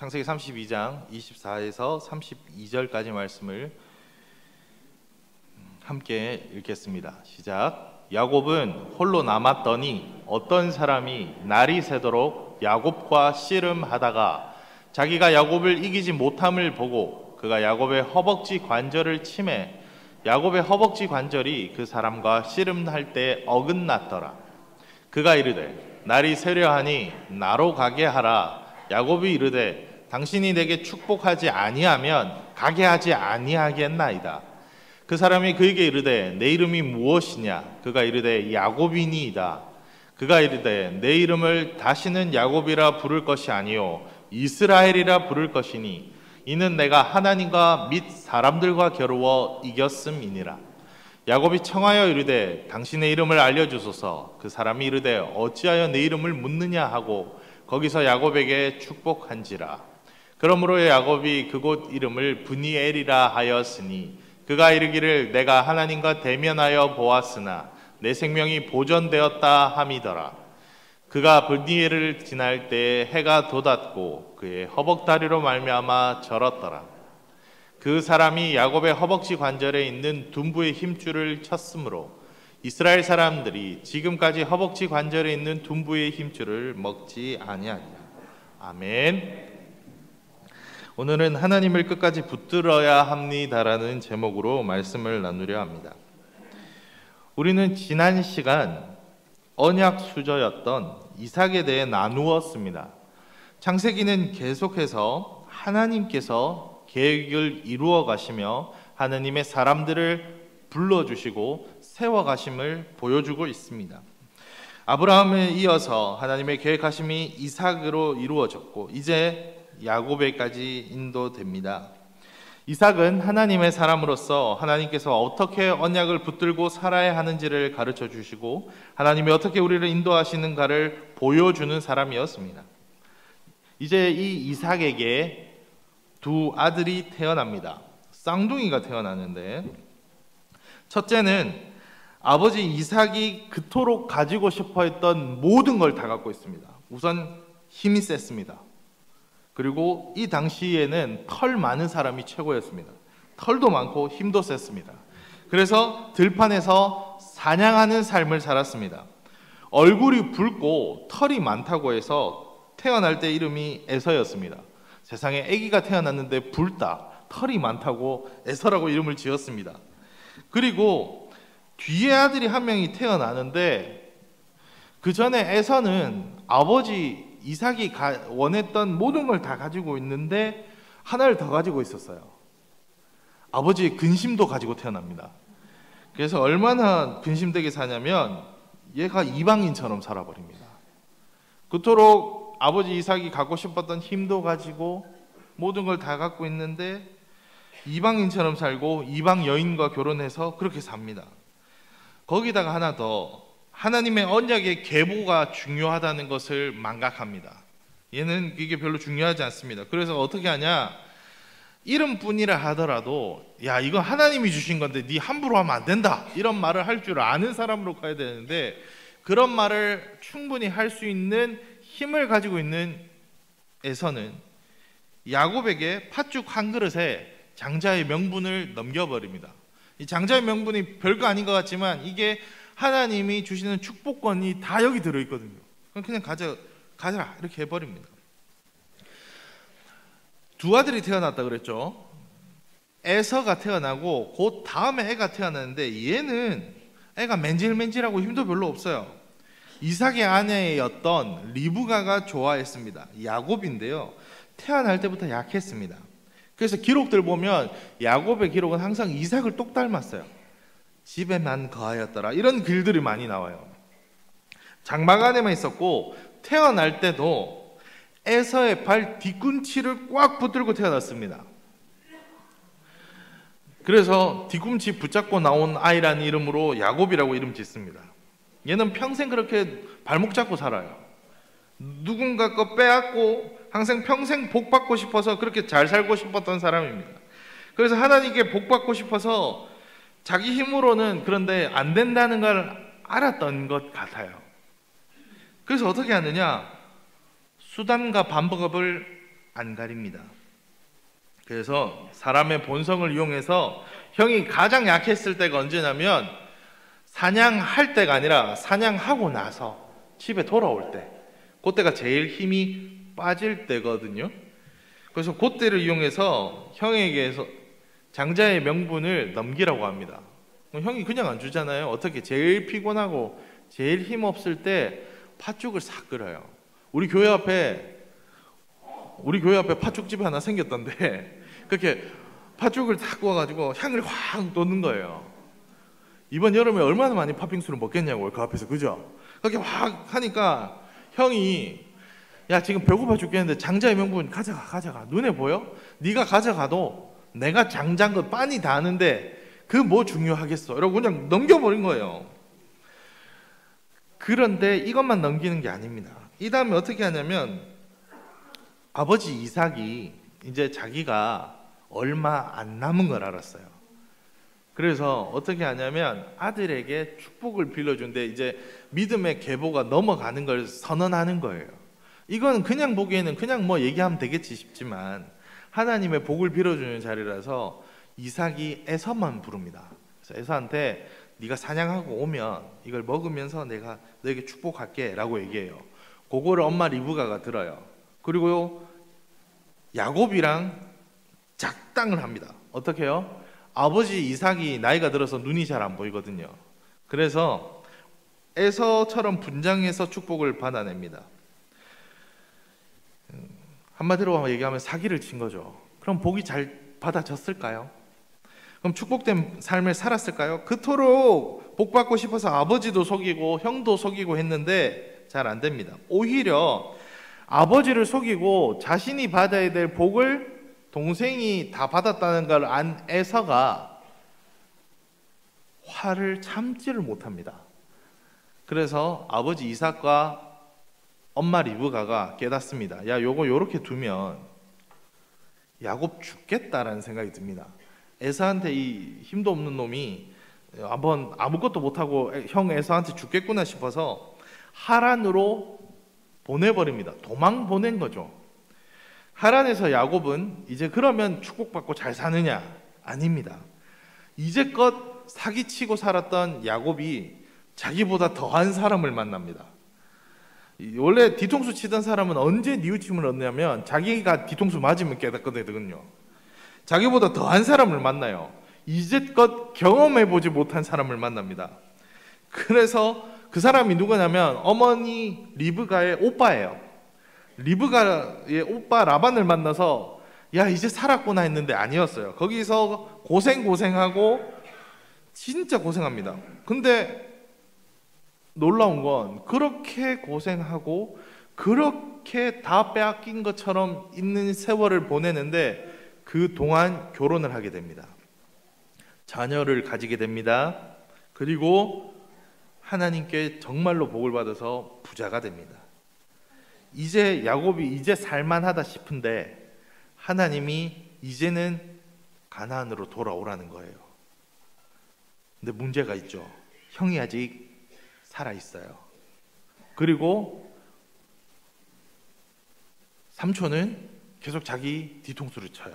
창세기 32장 24에서 32절까지 말씀을 함께 읽겠습니다. 시작. 야곱은 홀로 남았더니 어떤 사람이 날이 새도록 야곱과 씨름하다가 자기가 야곱을 이기지 못함을 보고 그가 야곱의 허벅지 관절을 치매 야곱의 허벅지 관절이 그 사람과 씨름할 때 어긋났더라. 그가 이르되 날이 새려하니 나로 가게 하라. 야곱이 이르되 당신이 내게 축복하지 아니하면 가게 하지 아니하겠나이다. 그 사람이 그에게 이르되 내 이름이 무엇이냐? 그가 이르되 야곱이니이다. 그가 이르되 내 이름을 다시는 야곱이라 부를 것이 아니요 이스라엘이라 부를 것이니 이는 내가 하나님과 및 사람들과 겨루어 이겼음이니라. 야곱이 청하여 이르되 당신의 이름을 알려주소서. 그 사람이 이르되 어찌하여 내 이름을 묻느냐 하고 거기서 야곱에게 축복한지라. 그러므로 야곱이 그곳 이름을 브니엘이라 하였으니 그가 이르기를 내가 하나님과 대면하여 보았으나 내 생명이 보존되었다 함이더라. 그가 브니엘을 지날 때 해가 돋았고 그의 허벅다리로 말미암아 절었더라. 그 사람이 야곱의 허벅지 관절에 있는 둔부의 힘줄을 쳤으므로 이스라엘 사람들이 지금까지 허벅지 관절에 있는 둔부의 힘줄을 먹지 아니하니라. 아멘. 오늘은 하나님을 끝까지 붙들어야 합니다라는 제목으로 말씀을 나누려 합니다. 우리는 지난 시간 언약 수저였던 이삭에 대해 나누었습니다. 창세기는 계속해서 하나님께서 계획을 이루어 가시며 하나님의 사람들을 불러주시고 세워가심을 보여주고 있습니다. 아브라함에 이어서 하나님의 계획하심이 이삭으로 이루어졌고 이제 야곱에까지 인도됩니다. 이삭은 하나님의 사람으로서 하나님께서 어떻게 언약을 붙들고 살아야 하는지를 가르쳐 주시고 하나님이 어떻게 우리를 인도하시는가를 보여주는 사람이었습니다. 이제 이 이삭에게 두 아들이 태어납니다. 쌍둥이가 태어나는데 첫째는 아버지 이삭이 그토록 가지고 싶어 했던 모든 걸 다 갖고 있습니다. 우선 힘이 셌습니다. 그리고 이 당시에는 털 많은 사람이 최고였습니다. 털도 많고 힘도 셌습니다. 그래서 들판에서 사냥하는 삶을 살았습니다. 얼굴이 붉고 털이 많다고 해서 태어날 때 이름이 에서였습니다. 세상에 아기가 태어났는데 붉다, 털이 많다고 에서라고 이름을 지었습니다. 그리고 뒤에 아들이 한 명이 태어나는데 그 전에 에서는 아버지 이삭이 원했던 모든 걸 다 가지고 있는데 하나를 더 가지고 있었어요. 아버지의 근심도 가지고 태어납니다. 그래서 얼마나 근심되게 사냐면 얘가 이방인처럼 살아버립니다. 그토록 아버지 이삭이 갖고 싶었던 힘도 가지고 모든 걸 다 갖고 있는데 이방인처럼 살고 이방 여인과 결혼해서 그렇게 삽니다. 거기다가 하나 더 하나님의 언약의 계보가 중요하다는 것을 망각합니다. 얘는 이게 별로 중요하지 않습니다. 그래서 어떻게 하냐? 이름뿐이라 하더라도 야 이거 하나님이 주신 건데 네 함부로 하면 안 된다 이런 말을 할 줄 아는 사람으로 가야 되는데 그런 말을 충분히 할 수 있는 힘을 가지고 있는 에서는 야곱에게 팥죽 한 그릇에 장자의 명분을 넘겨버립니다. 이 장자의 명분이 별거 아닌 것 같지만 이게 하나님이 주시는 축복권이 다 여기 들어있거든요. 그냥 가져라 이렇게 해버립니다. 두 아들이 태어났다 그랬죠. 에서가 태어나고 곧 다음에 애가 태어났는데 얘는 애가 맨질맨질하고 힘도 별로 없어요. 이삭의 아내였던 리브가가 좋아했습니다. 야곱인데요. 태어날 때부터 약했습니다. 그래서 기록들 보면 야곱의 기록은 항상 이삭을 똑 닮았어요. 집에만 거하였더라 이런 글들이 많이 나와요. 장막 안에만 있었고 태어날 때도 에서의 발 뒤꿈치를 꽉 붙들고 태어났습니다. 그래서 뒤꿈치 붙잡고 나온 아이라는 이름으로 야곱이라고 이름 짓습니다. 얘는 평생 그렇게 발목 잡고 살아요. 누군가 거 빼앗고 항상 평생 복 받고 싶어서 그렇게 잘 살고 싶었던 사람입니다. 그래서 하나님께 복 받고 싶어서 자기 힘으로는 그런데 안 된다는 걸 알았던 것 같아요. 그래서 어떻게 하느냐? 수단과 방법을 안 가립니다. 그래서 사람의 본성을 이용해서 형이 가장 약했을 때가 언제냐면 사냥할 때가 아니라 사냥하고 나서 집에 돌아올 때, 그때가 제일 힘이 빠질 때거든요. 그래서 그때를 이용해서 형에게서 장자의 명분을 넘기라고 합니다. 형이 그냥 안 주잖아요. 어떻게 제일 피곤하고 제일 힘없을 때 팥죽을 싹 끓여요. 우리 교회 앞에 팥죽집이 하나 생겼던데 그렇게 팥죽을 탁 구워가지고 향을 확 돋는 거예요. 이번 여름에 얼마나 많이 팥빙수를 먹겠냐고요, 그 앞에서. 그죠? 그렇게 확 하니까 형이 야, 지금 배고파 죽겠는데 장자의 명분 가져가. 눈에 보여? 네가 가져가도 내가 장자인 거 빤히 다 아는데 그 뭐 중요하겠어 이러고 그냥 넘겨버린 거예요. 그런데 이것만 넘기는 게 아닙니다. 이 다음에 어떻게 하냐면 아버지 이삭이 이제 자기가 얼마 안 남은 걸 알았어요. 그래서 어떻게 하냐면 아들에게 축복을 빌려준데 이제 믿음의 계보가 넘어가는 걸 선언하는 거예요. 이건 그냥 보기에는 그냥 뭐 얘기하면 되겠지 싶지만 하나님의 복을 빌어주는 자리라서 이삭이 에서만 부릅니다. 그래서 에서한테 네가 사냥하고 오면 이걸 먹으면서 내가 너에게 축복할게 라고 얘기해요. 그거를 엄마 리브가가 들어요. 그리고 야곱이랑 작당을 합니다. 어떻게 해요? 아버지 이삭이 나이가 들어서 눈이 잘 안 보이거든요. 그래서 에서처럼 분장해서 축복을 받아냅니다. 한마디로 얘기하면 사기를 친 거죠. 그럼 복이 잘 받아졌을까요? 그럼 축복된 삶을 살았을까요? 그토록 복 받고 싶어서 아버지도 속이고 형도 속이고 했는데 잘 안 됩니다. 오히려 아버지를 속이고 자신이 받아야 될 복을 동생이 다 받았다는 걸 안 에서가 화를 참지를 못합니다. 그래서 아버지 이삭과 엄마 리브가가 깨닫습니다. 야, 요거 요렇게 두면 야곱 죽겠다라는 생각이 듭니다. 에서한테 이 힘도 없는 놈이 한번 아무것도 못하고 형 에서한테 죽겠구나 싶어서 하란으로 보내버립니다. 도망 보낸 거죠. 하란에서 야곱은 이제 그러면 축복받고 잘 사느냐? 아닙니다. 이제껏 사기치고 살았던 야곱이 자기보다 더한 사람을 만납니다. 원래 뒤통수 치던 사람은 언제 뉘우침을 얻냐면 자기가 뒤통수 맞으면 깨닫거든요. 자기보다 더한 사람을 만나요. 이제껏 경험해보지 못한 사람을 만납니다. 그래서 그 사람이 누구냐면 어머니 리브가의 오빠예요. 리브가의 오빠 라반을 만나서 야, 이제 살았구나 했는데 아니었어요. 거기서 고생하고 진짜 고생합니다. 근데 놀라운 건 그렇게 고생하고 그렇게 다 빼앗긴 것처럼 있는 세월을 보내는데 그동안 결혼을 하게 됩니다. 자녀를 가지게 됩니다. 그리고 하나님께 정말로 복을 받아서 부자가 됩니다. 이제 야곱이 이제 살만하다 싶은데 하나님이 이제는 가나안으로 돌아오라는 거예요. 근데 문제가 있죠. 형이 아직 살아있어요. 그리고 삼촌은 계속 자기 뒤통수를 쳐요.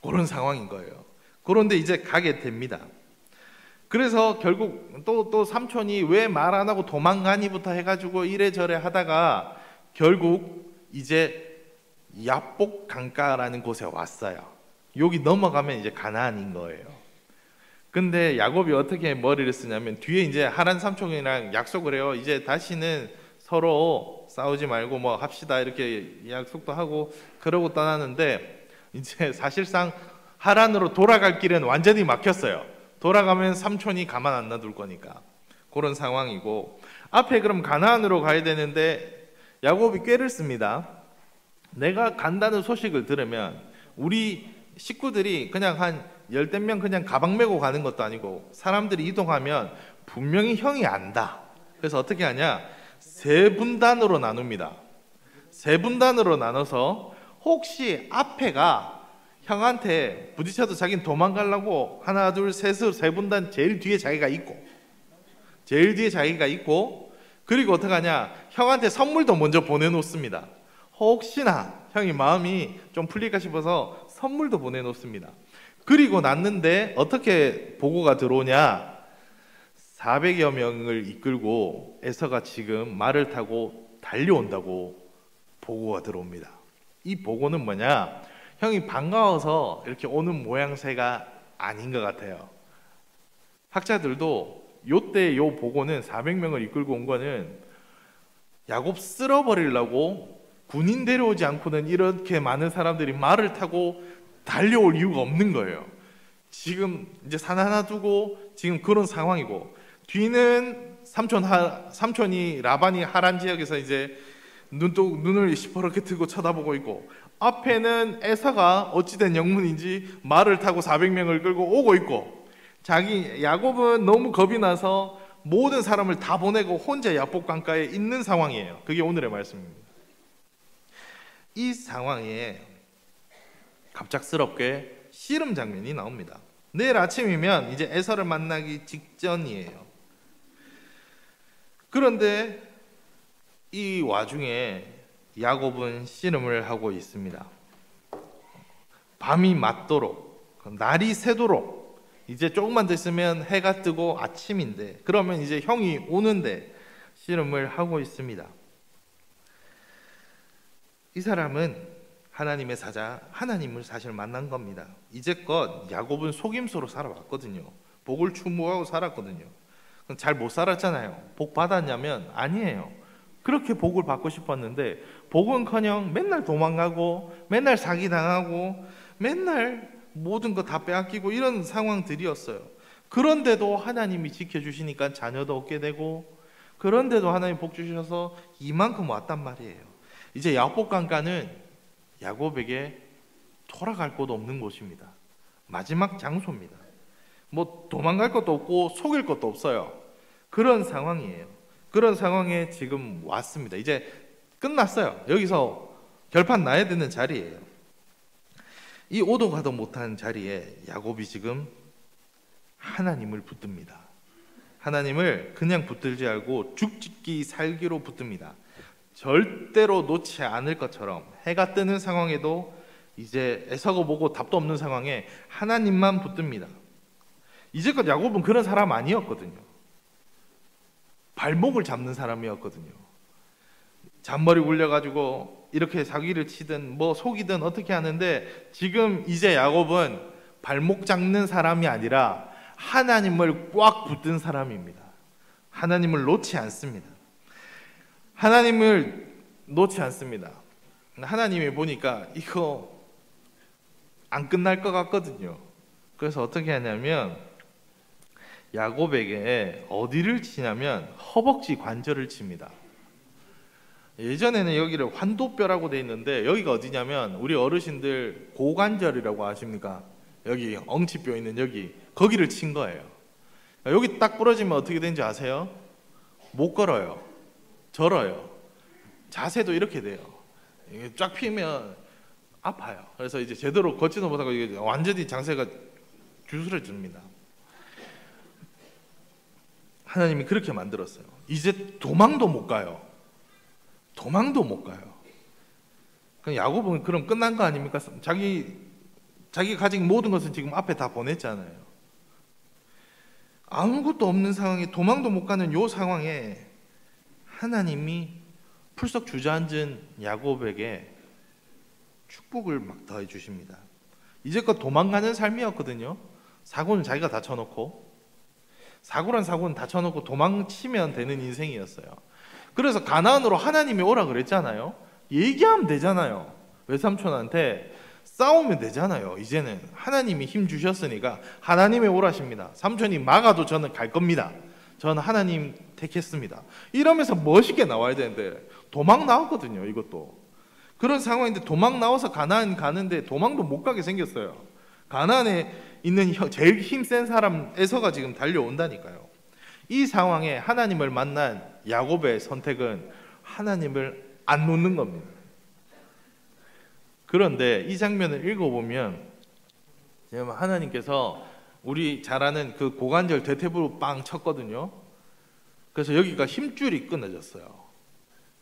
그런 상황인 거예요. 그런데 이제 가게 됩니다. 그래서 결국 또 삼촌이 왜 말 안 하고 도망가니부터 해가지고 이래저래 하다가 결국 이제 야복 강가라는 곳에 왔어요. 여기 넘어가면 이제 가나안인 거예요. 근데 야곱이 어떻게 머리를 쓰냐면 뒤에 이제 하란 삼촌이랑 약속을 해요. 이제 다시는 서로 싸우지 말고 뭐 합시다 이렇게 약속도 하고 그러고 떠나는데 이제 사실상 하란으로 돌아갈 길은 완전히 막혔어요. 돌아가면 삼촌이 가만 안 놔둘 거니까 그런 상황이고 앞에 그럼 가나안으로 가야 되는데 야곱이 꾀를 씁니다. 내가 간다는 소식을 들으면 우리 식구들이 그냥 한 열댓 명 그냥 가방 메고 가는 것도 아니고 사람들이 이동하면 분명히 형이 안다. 그래서 어떻게 하냐? 세 분단으로 나눕니다. 세 분단으로 나눠서 혹시 앞에가 형한테 부딪혀도 자기는 도망가려고 하나 둘 셋을 세 분단 제일 뒤에 자기가 있고 그리고 어떻게 하냐? 형한테 선물도 먼저 보내놓습니다. 혹시나 형이 마음이 좀 풀릴까 싶어서 선물도 보내놓습니다. 그리고 났는데 어떻게 보고가 들어오냐? 400여 명을 이끌고 에서가 지금 말을 타고 달려온다고 보고가 들어옵니다. 이 보고는 뭐냐? 형이 반가워서 이렇게 오는 모양새가 아닌 것 같아요. 학자들도 요때 요 보고는 400명을 이끌고 온 거는 야곱 쓸어버리려고 군인 데려오지 않고는 이렇게 많은 사람들이 말을 타고 달려올 이유가 없는 거예요. 지금 이제 산 하나 두고 지금 그런 상황이고, 뒤는 삼촌이 라반이 하란 지역에서 이제 눈을 시퍼렇게 뜨고 쳐다보고 있고, 앞에는 에사가 어찌된 영문인지 말을 타고 400명을 끌고 오고 있고, 야곱은 너무 겁이 나서 모든 사람을 다 보내고 혼자 야복 강가에 있는 상황이에요. 그게 오늘의 말씀입니다. 이 상황에 갑작스럽게 씨름 장면이 나옵니다. 내일 아침이면 이제 에서를 만나기 직전이에요. 그런데 이 와중에 야곱은 씨름을 하고 있습니다. 밤이 맞도록, 날이 새도록, 이제 조금만 더 있으면 해가 뜨고 아침인데, 그러면 이제 형이 오는데 씨름을 하고 있습니다. 이 사람은 하나님의 사자, 하나님을 사실 만난 겁니다. 이제껏 야곱은 속임수로 살아왔거든요. 복을 추구하고 살았거든요. 잘 못 살았잖아요. 복 받았냐면 아니에요. 그렇게 복을 받고 싶었는데 복은커녕 맨날 도망가고 맨날 사기당하고 맨날 모든 거 다 빼앗기고 이런 상황들이었어요. 그런데도 하나님이 지켜주시니까 자녀도 얻게 되고, 그런데도 하나님 복 주셔서 이만큼 왔단 말이에요. 이제 야복 강가는 야곱에게 돌아갈 곳 없는 곳입니다. 마지막 장소입니다. 뭐 도망갈 것도 없고 속일 것도 없어요. 그런 상황이에요. 그런 상황에 지금 왔습니다. 이제 끝났어요. 여기서 결판 나야 되는 자리예요. 이 오도 가도 못한 자리에 야곱이 지금 하나님을 붙듭니다. 하나님을 그냥 붙들지 않고 죽기 살기로 붙듭니다. 절대로 놓지 않을 것처럼 해가 뜨는 상황에도 이제 에서가 보고 답도 없는 상황에 하나님만 붙듭니다. 이제껏 야곱은 그런 사람 아니었거든요. 발목을 잡는 사람이었거든요. 잔머리 굴려가지고 이렇게 사기를 치든 뭐 속이든 어떻게 하는데, 지금 이제 야곱은 발목 잡는 사람이 아니라 하나님을 꽉 붙든 사람입니다. 하나님을 놓지 않습니다. 하나님을 놓지 않습니다. 하나님이 보니까 이거 안 끝날 것 같거든요. 그래서 어떻게 하냐면 야곱에게 어디를 치냐면 허벅지 관절을 칩니다. 예전에는 여기를 환도뼈라고 돼 있는데 여기가 어디냐면 우리 어르신들 고관절이라고 아십니까? 여기 엉치뼈 있는 여기, 거기를 친 거예요. 여기 딱 부러지면 어떻게 되는지 아세요? 못 걸어요. 절어요. 자세도 이렇게 돼요. 이게 쫙 피면 아파요. 그래서 이제 제대로 걷지도 못하고 이게 완전히 장세가 주술해집니다. 하나님이 그렇게 만들었어요. 이제 도망도 못 가요. 도망도 못 가요. 그럼 야곱은 그럼 끝난 거 아닙니까? 자기 가진 모든 것은 지금 앞에 다 보냈잖아요. 아무것도 없는 상황에 도망도 못 가는 요 상황에 하나님이 풀썩 주저앉은 야곱에게 축복을 막 더해 주십니다. 이제껏 도망가는 삶이었거든요. 사고는 자기가 다 쳐놓고, 사고란 사고는 다 쳐놓고 도망치면 되는 인생이었어요. 그래서 가나안으로 하나님이 오라 그랬잖아요. 얘기하면 되잖아요. 외삼촌한테 싸우면 되잖아요. 이제는 하나님이 힘 주셨으니까 하나님이 오라십니다. 삼촌이 막아도 저는 갈 겁니다. 저는 하나님 택했습니다. 이러면서 멋있게 나와야 되는데 도망 나왔거든요. 이것도 그런 상황인데 도망 나와서 가나안 가는데 도망도 못 가게 생겼어요. 가나안에 있는 제일 힘센 사람 에서가 지금 달려온다니까요. 이 상황에 하나님을 만난 야곱의 선택은 하나님을 안 놓는 겁니다. 그런데 이 장면을 읽어보면 하나님께서 우리 잘 아는 그 고관절 대퇴부로 빵 쳤거든요. 그래서 여기가 힘줄이 끊어졌어요.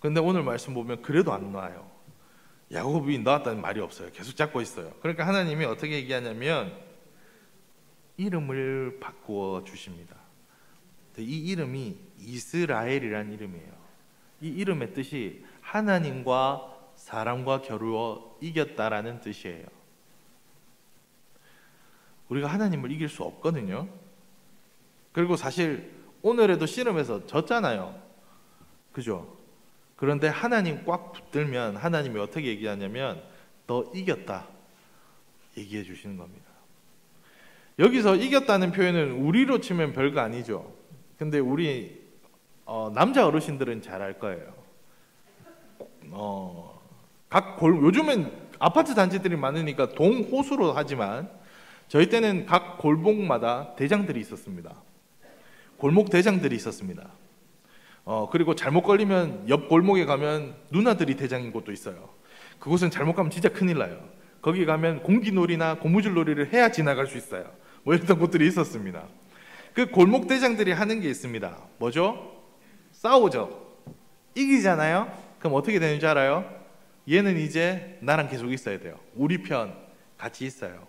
근데 오늘 말씀 보면 그래도 안 놔요. 야곱이 나왔다는 말이 없어요. 계속 잡고 있어요. 그러니까 하나님이 어떻게 얘기하냐면 이름을 바꾸어 주십니다. 이 이름이 이스라엘이라는 이름이에요. 이 이름의 뜻이 하나님과 사람과 겨루어 이겼다라는 뜻이에요. 우리가 하나님을 이길 수 없거든요. 그리고 사실 오늘에도 씨름에서 졌잖아요. 그죠? 그런데 하나님 꽉 붙들면 하나님이 어떻게 얘기하냐면 너 이겼다 얘기해 주시는 겁니다. 여기서 이겼다는 표현은 우리로 치면 별거 아니죠. 근데 우리 남자 어르신들은 잘 알 거예요. 요즘엔 아파트 단지들이 많으니까 동호수로 하지만 저희 때는 각 골목마다 대장들이 있었습니다. 골목 대장들이 있었습니다. 그리고 잘못 걸리면 옆 골목에 가면 누나들이 대장인 곳도 있어요. 그곳은 잘못 가면 진짜 큰일 나요. 거기 가면 공기놀이나 고무줄놀이를 해야 지나갈 수 있어요. 뭐 이런 곳들이 있었습니다. 그 골목 대장들이 하는 게 있습니다. 뭐죠? 싸우죠. 이기잖아요. 그럼 어떻게 되는지 알아요? 얘는 이제 나랑 계속 있어야 돼요. 우리 편 같이 있어요.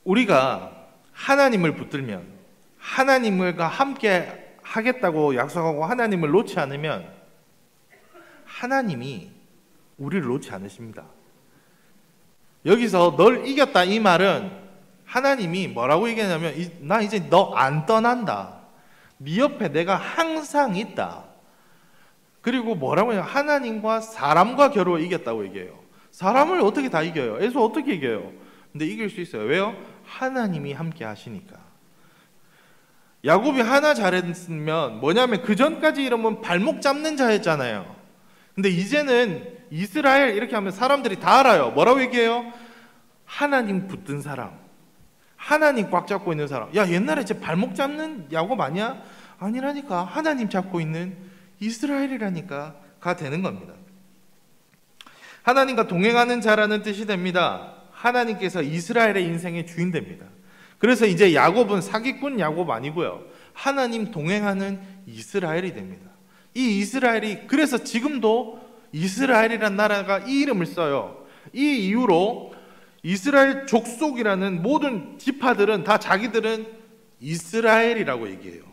우리가 하나님을 붙들면 하나님과 함께 하겠다고 약속하고 하나님을 놓지 않으면 하나님이 우리를 놓지 않으십니다. 여기서 널 이겼다 이 말은 하나님이 뭐라고 얘기하냐면 나 이제 너 안 떠난다. 네 옆에 내가 항상 있다. 그리고 뭐라고 해요? 하나님과 사람과 겨루어 이겼다고 얘기해요. 사람을 어떻게 다 이겨요? 에서 어떻게 이겨요? 근데 이길 수 있어요. 왜요? 하나님이 함께 하시니까. 야곱이 하나 잘했으면 뭐냐면 그 전까지 이러면 발목 잡는 자였잖아요. 근데 이제는 이스라엘 이렇게 하면 사람들이 다 알아요. 뭐라고 얘기해요? 하나님 붙든 사람, 하나님 꽉 잡고 있는 사람. 야, 옛날에 제 발목 잡는 야곱 아니야? 아니라니까. 하나님 잡고 있는 이스라엘이라니까 가 되는 겁니다. 하나님과 동행하는 자라는 뜻이 됩니다. 하나님께서 이스라엘의 인생의 주인 됩니다. 그래서 이제 야곱은 사기꾼 야곱 아니고요. 하나님 동행하는 이스라엘이 됩니다. 이 이스라엘이 그래서 지금도 이스라엘이란 나라가 이 이름을 써요. 이 이유로 이스라엘 족속이라는 모든 지파들은 다 자기들은 이스라엘이라고 얘기해요.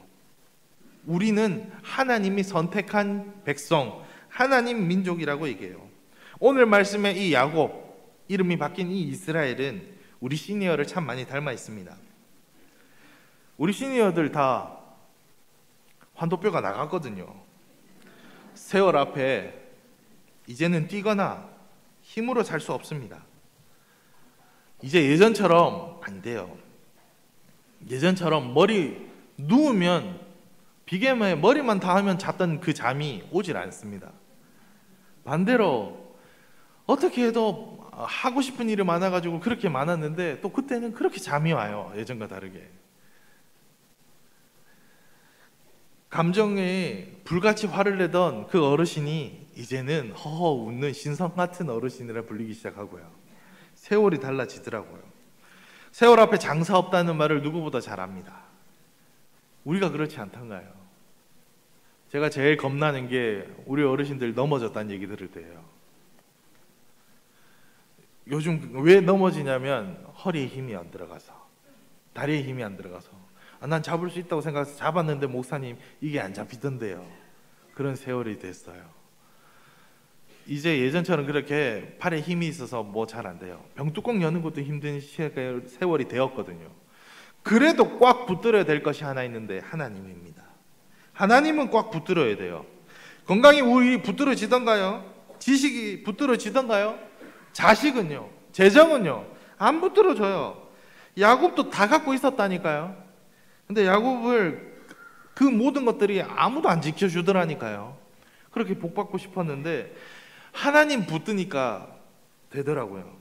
우리는 하나님이 선택한 백성, 하나님 민족이라고 얘기해요. 오늘 말씀에 이 야곱 이름이 바뀐 이 이스라엘은 우리 시니어를 참 많이 닮아 있습니다. 우리 시니어들 다 환도뼈가 나갔거든요. 세월 앞에 이제는 뛰거나 힘으로 살 수 없습니다. 이제 예전처럼 안 돼요. 예전처럼 머리 누우면 비계에 머리만 닿으면 잤던 그 잠이 오질 않습니다. 반대로 어떻게 해도 하고 싶은 일이 많아가지고 그렇게 많았는데 또 그때는 그렇게 잠이 와요. 예전과 다르게. 감정에 불같이 화를 내던 그 어르신이 이제는 허허 웃는 신성 같은 어르신이라 불리기 시작하고요. 세월이 달라지더라고요. 세월 앞에 장사 없다는 말을 누구보다 잘 압니다. 우리가 그렇지 않던가요? 제가 제일 겁나는 게 우리 어르신들 넘어졌다는 얘기 들을 때예요. 요즘 왜 넘어지냐면 허리에 힘이 안 들어가서, 다리에 힘이 안 들어가서. 난 잡을 수 있다고 생각해서 잡았는데 목사님 이게 안 잡히던데요. 그런 세월이 됐어요. 이제 예전처럼 그렇게 팔에 힘이 있어서 뭐 잘 안 돼요. 병뚜껑 여는 것도 힘든 세월이 되었거든요. 그래도 꽉 붙들어야 될 것이 하나 있는데 하나님입니다. 하나님은 꽉 붙들어야 돼요. 건강이 우리 붙들어지던가요? 지식이 붙들어지던가요? 자식은요? 재정은요? 안 붙들어져요. 야곱도 다 갖고 있었다니까요. 근데 야곱을 그 모든 것들이 아무도 안 지켜주더라니까요. 그렇게 복받고 싶었는데 하나님 붙드니까 되더라고요.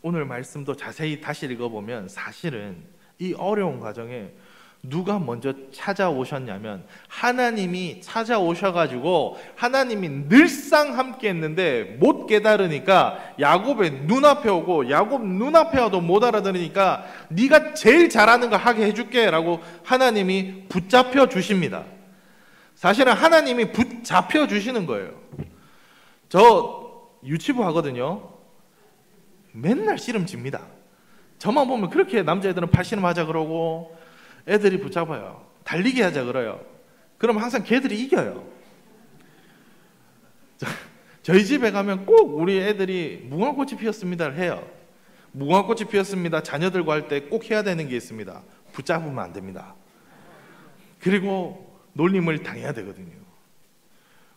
오늘 말씀도 자세히 다시 읽어보면 사실은 이 어려운 과정에 누가 먼저 찾아오셨냐면 하나님이 찾아오셔가지고 하나님이 늘상 함께 했는데 못 깨달으니까 야곱의 눈앞에 오고 야곱 눈앞에 와도 못 알아들으니까 네가 제일 잘하는 거 하게 해줄게 라고 하나님이 붙잡혀 주십니다. 사실은 하나님이 붙잡혀 주시는 거예요. 저 유치부 하거든요. 맨날 씨름집니다. 저만 보면 그렇게 남자애들은 팔씨름 하자 그러고 애들이 붙잡아요. 달리기 하자 그래요. 그럼 항상 걔들이 이겨요. 저희 집에 가면 꼭 우리 애들이 무궁화꽃이 피었습니다를 해요. 무궁화꽃이 피었습니다. 자녀들과 할 때 꼭 해야 되는 게 있습니다. 붙잡으면 안 됩니다. 그리고 놀림을 당해야 되거든요.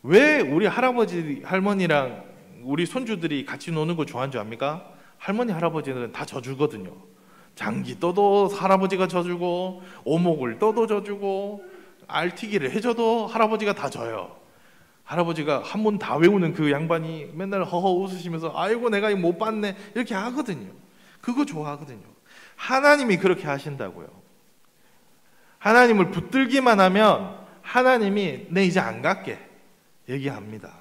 왜 우리 할아버지 할머니랑 우리 손주들이 같이 노는 거 좋아하는 줄 압니까? 할머니 할아버지들은 다 져주거든요. 장기 떠도 할아버지가 져주고 오목을 떠도 져주고 알튀기를 해줘도 할아버지가 다 져요. 할아버지가 한 번 다 외우는 그 양반이 맨날 허허 웃으시면서 아이고 내가 이거 못 봤네 이렇게 하거든요. 그거 좋아하거든요. 하나님이 그렇게 하신다고요. 하나님을 붙들기만 하면 하나님이 내 이제 안 갈게 얘기합니다.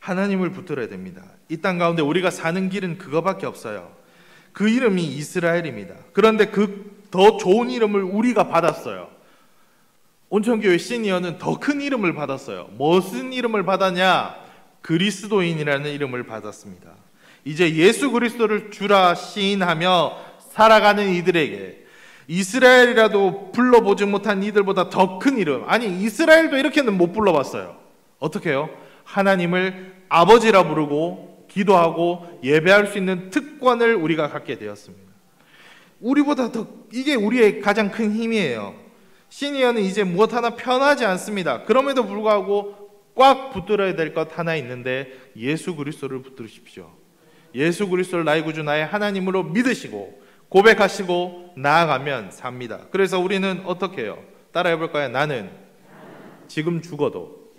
하나님을 붙들어야 됩니다. 이 땅 가운데 우리가 사는 길은 그거밖에 없어요. 그 이름이 이스라엘입니다. 그런데 그 더 좋은 이름을 우리가 받았어요. 온천교회 시니어는 더 큰 이름을 받았어요. 무슨 이름을 받았냐? 그리스도인이라는 이름을 받았습니다. 이제 예수 그리스도를 주라 시인하며 살아가는 이들에게 이스라엘이라도 불러보지 못한 이들보다 더 큰 이름, 아니 이스라엘도 이렇게는 못 불러봤어요. 어떻게 해요? 하나님을 아버지라 부르고 기도하고 예배할 수 있는 특권을 우리가 갖게 되었습니다. 우리보다 더 이게 우리의 가장 큰 힘이에요. 시니어는 이제 무엇 하나 편하지 않습니다. 그럼에도 불구하고 꽉 붙들어야 될 것 하나 있는데 예수 그리스도를 붙들으십시오. 예수 그리스도를 나의 구주 나의 하나님으로 믿으시고 고백하시고 나아가면 삽니다. 그래서 우리는 어떻게 해요? 따라해 볼까요? 나는 지금 죽어도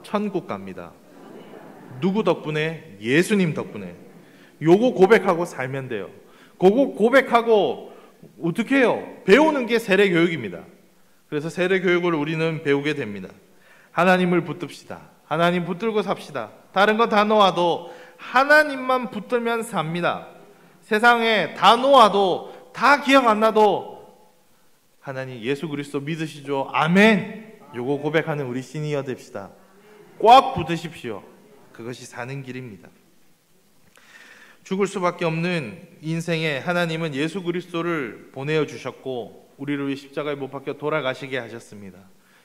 천국 갑니다. 누구 덕분에? 예수님 덕분에. 요거 고백하고 살면 돼요. 그거 고백하고 어떻게 해요? 배우는 게 세례 교육입니다. 그래서 세례 교육을 우리는 배우게 됩니다. 하나님을 붙듭시다. 하나님 붙들고 삽시다. 다른 거 다 놓아도 하나님만 붙들면 삽니다. 세상에 다 놓아도 다 기억 안 나도 하나님 예수 그리스도 믿으시죠? 아멘. 요거 고백하는 우리 시니어 됩시다. 꽉 붙으십시오. 그것이 사는 길입니다. 죽을 수밖에 없는 인생에 하나님은 예수 그리스도를 보내어 주셨고 우리를 위해 십자가에 못 박혀 돌아가시게 하셨습니다.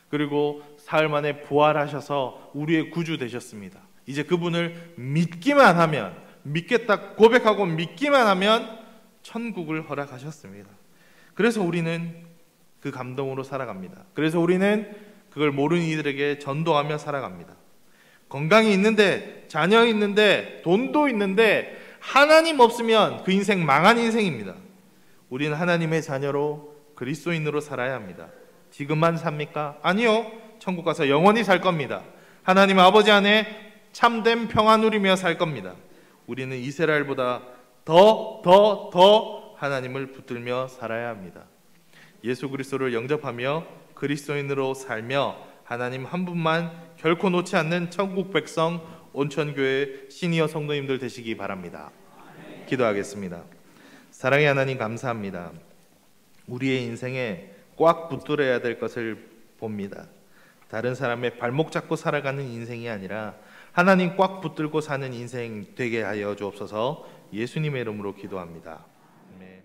그리고 사흘 만에 부활하셔서 우리의 구주 되셨습니다. 이제 그분을 믿기만 하면, 믿겠다 고백하고 믿기만 하면 천국을 허락하셨습니다. 그래서 우리는 그 감동으로 살아갑니다. 그래서 우리는 그걸 모르는 이들에게 전도하며 살아갑니다. 건강이 있는데, 자녀 있는데, 돈도 있는데 하나님 없으면 그 인생 망한 인생입니다. 우리는 하나님의 자녀로 그리스도인으로 살아야 합니다. 지금만 삽니까? 아니요. 천국 가서 영원히 살 겁니다. 하나님 아버지 안에 참된 평안 누리며 살 겁니다. 우리는 이스라엘보다 더 하나님을 붙들며 살아야 합니다. 예수 그리스도를 영접하며 그리스도인으로 살며 하나님 한 분만 결코 놓지 않는 천국 백성 온천교회 시니어 성도님들 되시기 바랍니다. 기도하겠습니다. 사랑의 하나님 감사합니다. 우리의 인생에 꽉 붙들어야 될 것을 봅니다. 다른 사람의 발목 잡고 살아가는 인생이 아니라 하나님 꽉 붙들고 사는 인생 되게 하여 주옵소서. 예수님의 이름으로 기도합니다. 아멘.